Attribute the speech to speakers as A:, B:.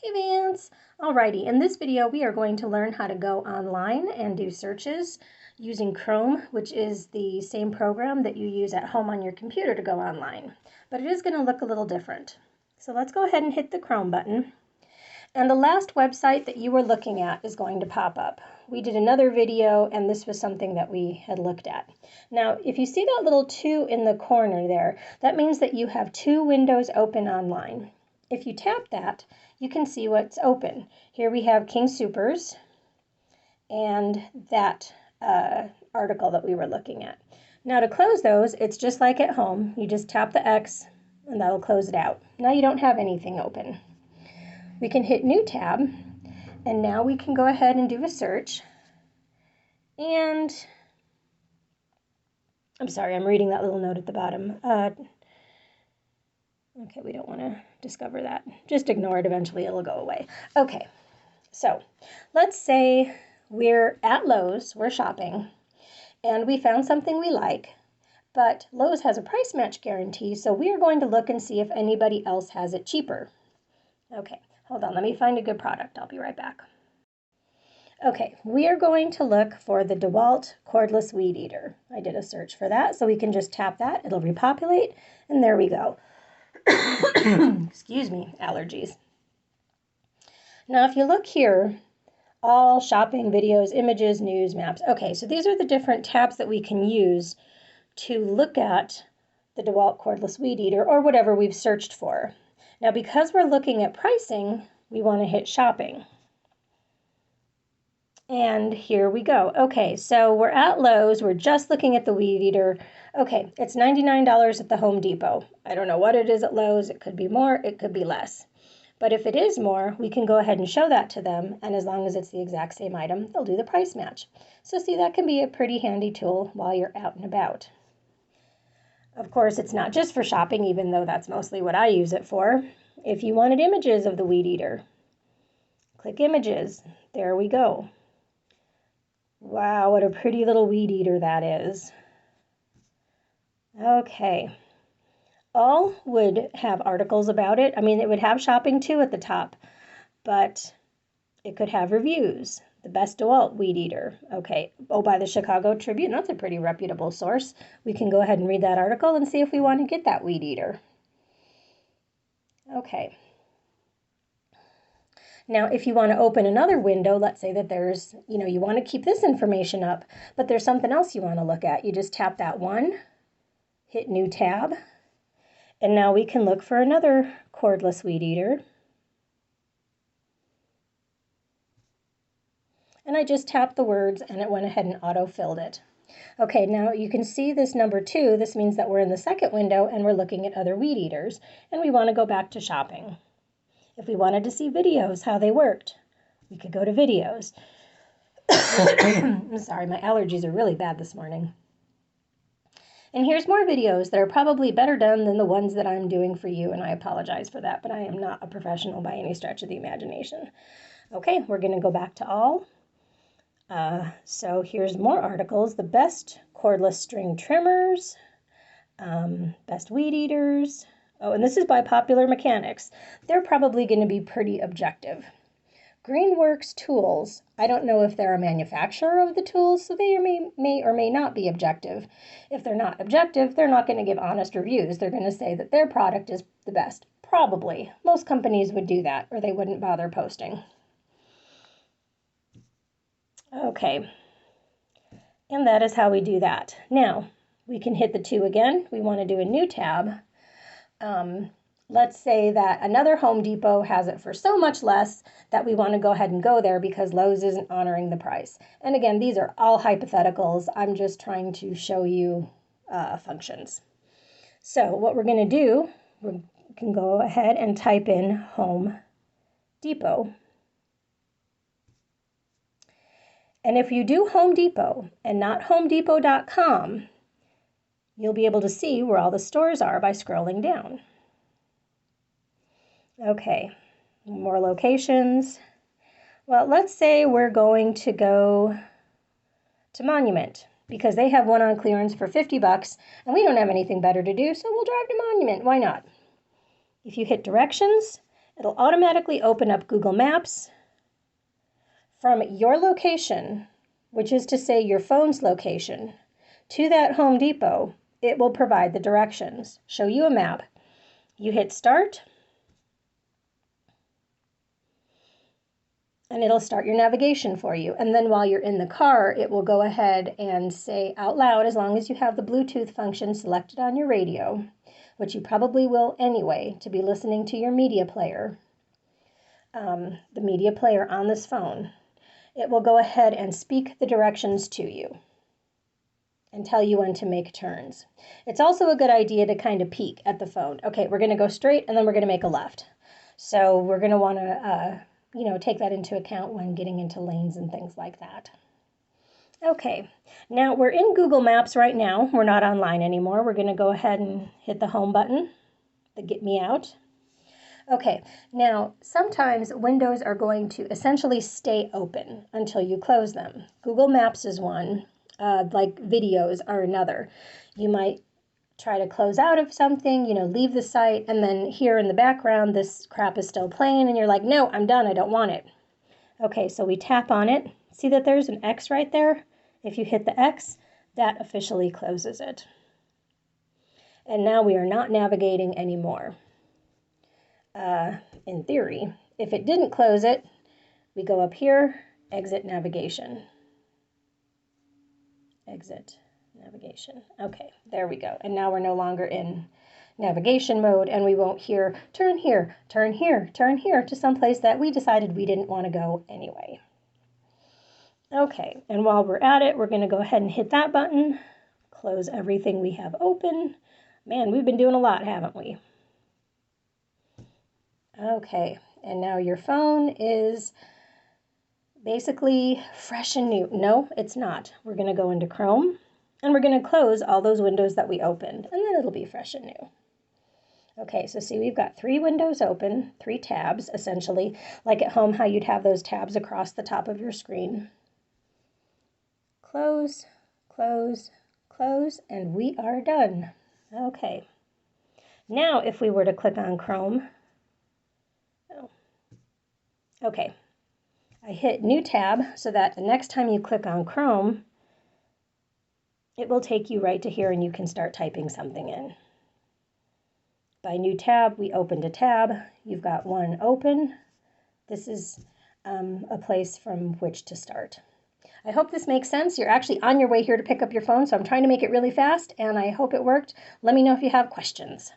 A: Hey Vance! Alrighty, in this video we are going to learn how to go online and do searches using Chrome, which is the same program that you use at home on your computer to go online. But it is going to look a little different. So let's go ahead and hit the Chrome button. And the last website that you were looking at is going to pop up. We did another video and this was something that we had looked at. Now, if you see that little 2 in the corner there, that means that you have 2 windows open online. If you tap that, you can see what's open. Here we have King Soopers and that article that we were looking at. Now to close those, it's just like at home. You just tap the X and that'll close it out. Now you don't have anything open. We can hit New Tab, and now we can go ahead and do a search. And I'm sorry, I'm reading that little note at the bottom. Okay, we don't want to discover that. Just ignore it. Eventually it'll go away. Okay, so let's say we're at Lowe's, we're shopping, and we found something we like, but Lowe's has a price match guarantee, so we are going to look and see if anybody else has it cheaper. Okay, hold on, let me find a good product. I'll be right back. Okay, we are going to look for the DeWalt cordless weed eater. I did a search for that, so we can just tap that. It'll repopulate, and there we go. Excuse me, allergies. Now, if you look here, all shopping, videos, images, news, maps. Okay, so these are the different tabs that we can use to look at the DeWalt cordless weed eater or whatever we've searched for. Now, because we're looking at pricing, we want to hit shopping. And here we go. Okay, so we're at Lowe's. We're just looking at the weed eater. Okay, it's $99 at the Home Depot. I don't know what it is at Lowe's. It could be more, it could be less. But if it is more, we can go ahead and show that to them. And as long as it's the exact same item, they'll do the price match. So see, that can be a pretty handy tool while you're out and about. Of course, it's not just for shopping, even though that's mostly what I use it for. If you wanted images of the weed eater, click images. There we go. Wow, what a pretty little weed eater that is. Okay. All would have articles about it. I mean, it would have shopping too at the top, but it could have reviews. The best DeWalt weed eater. Okay. Oh, by the Chicago Tribune. That's a pretty reputable source. We can go ahead and read that article and see if we want to get that weed eater. Okay. Now, if you want to open another window, let's say that there's, you want to keep this information up, but there's something else you want to look at. You just tap that one, hit New Tab, and now we can look for another cordless weed eater. And I just tapped the words and it went ahead and auto-filled it. Okay, now you can see this number 2. This means that we're in the second window and we're looking at other weed eaters, and we want to go back to shopping. If we wanted to see videos, how they worked, we could go to videos. I'm sorry, my allergies are really bad this morning. And here's more videos that are probably better done than the ones that I'm doing for you, and I apologize for that, but I am not a professional by any stretch of the imagination. Okay, we're going to go back to all. So here's more articles. The best cordless string trimmers, best weed eaters. Oh, and this is by Popular Mechanics. They're probably going to be pretty objective. Greenworks tools. I don't know if they're a manufacturer of the tools, so they may or may not be objective. If they're not objective, they're not going to give honest reviews. They're going to say that their product is the best. Probably. Most companies would do that, or they wouldn't bother posting. Okay. And that is how we do that. Now, we can hit the 2 again. We want to do a new tab. Let's say that another Home Depot has it for so much less that we want to go ahead and go there because Lowe's isn't honoring the price. And again, these are all hypotheticals. I'm just trying to show you functions. So what we're going to do, we can go ahead and type in Home Depot. And if you do Home Depot and not HomeDepot.com, you'll be able to see where all the stores are by scrolling down. Okay, more locations. Well, let's say we're going to go to Monument because they have one on clearance for $50 and we don't have anything better to do, so we'll drive to Monument. Why not? If you hit directions It'll automatically open up Google Maps from your location, which is to say your phone's location, to that Home Depot. It will provide the directions, show you a map. You hit start, and it'll start your navigation for you. And then while you're in the car, it will go ahead and say out loud, as long as you have the Bluetooth function selected on your radio, which you probably will anyway, to be listening to your media player, the media player on this phone. It will go ahead and speak the directions to you and tell you when to make turns. It's also a good idea to kind of peek at the phone. Okay, we're going to go straight and then we're going to make a left. So we're going to want to take that into account when getting into lanes and things like that. Okay, now we're in Google Maps right now. We're not online anymore. We're going to go ahead and hit the home button, the get me out. Okay, now sometimes windows are going to essentially stay open until you close them. Google Maps is one, like videos are another. You might try to close out of something, leave the site, and then here in the background, this crap is still playing, and you're like, no, I'm done, I don't want it. Okay, so we tap on it. See that there's an X right there? If you hit the X, that officially closes it. And now we are not navigating anymore. In theory, if it didn't close it, we go up here, exit navigation. Exit navigation. Okay, there we go. And now we're no longer in navigation mode, and we won't hear turn here, turn here, turn here to someplace that we decided we didn't want to go anyway. Okay, and while we're at it, we're going to go ahead and hit that button, close everything we have open. Man, we've been doing a lot, haven't we? Okay, and now your phone is basically fresh and new. No, it's not. We're going to go into Chrome, and we're going to close all those windows that we opened, and then it'll be fresh and new. Okay, so see, we've got 3 windows open, 3 tabs, essentially, like at home, how you'd have those tabs across the top of your screen. Close, close, close, and we are done. Okay. Now, if we were to click on Chrome, okay, I hit New Tab so that the next time you click on Chrome, it will take you right to here and you can start typing something in. By New Tab, we opened a tab. You've got one open. This is a place from which to start. I hope this makes sense. You're actually on your way here to pick up your phone, so I'm trying to make it really fast, and I hope it worked. Let me know if you have questions.